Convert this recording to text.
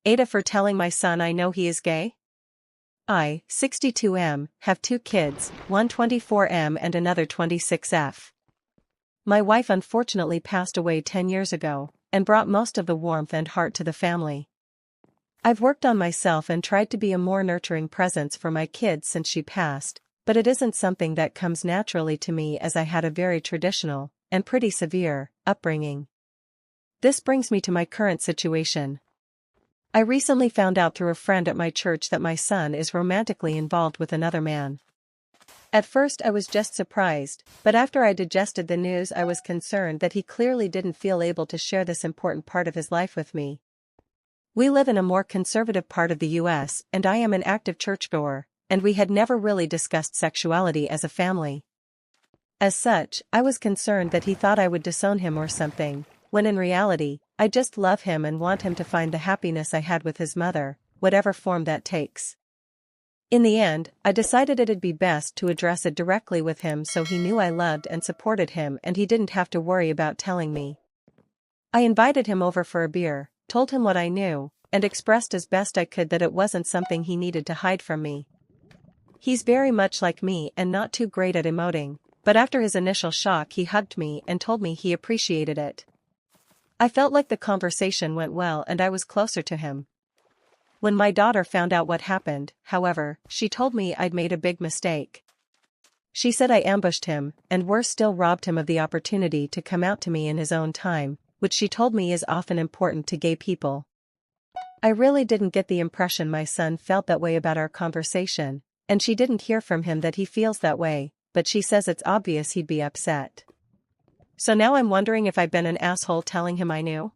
AITAH for telling my son I know he is gay? I, 62M, have 2 kids, one 24M and another 26F. My wife unfortunately passed away 10 years ago, and brought most of the warmth and heart to the family. I've worked on myself and tried to be a more nurturing presence for my kids since she passed, but it isn't something that comes naturally to me as I had a very traditional, and pretty severe, upbringing. This brings me to my current situation. I recently found out through a friend at my church that my son is romantically involved with another man. At first I was just surprised, but after I digested the news I was concerned that he clearly didn't feel able to share this important part of his life with me. We live in a more conservative part of the US and I am an active churchgoer, and we had never really discussed sexuality as a family. As such, I was concerned that he thought I would disown him or something, when in reality, I just love him and want him to find the happiness I had with his mother, whatever form that takes. In the end, I decided it'd be best to address it directly with him so he knew I loved and supported him and he didn't have to worry about telling me. I invited him over for a beer, told him what I knew, and expressed as best I could that it wasn't something he needed to hide from me. He's very much like me and not too great at emoting, but after his initial shock he hugged me and told me he appreciated it. I felt like the conversation went well and I was closer to him. When my daughter found out what happened, however, she told me I'd made a big mistake. She said I ambushed him, and worse still robbed him of the opportunity to come out to me in his own time, which she told me is often important to gay people. I really didn't get the impression my son felt that way about our conversation, and she didn't hear from him that he feels that way, but she says it's obvious he'd be upset. So now I'm wondering if I've been an asshole telling him I knew.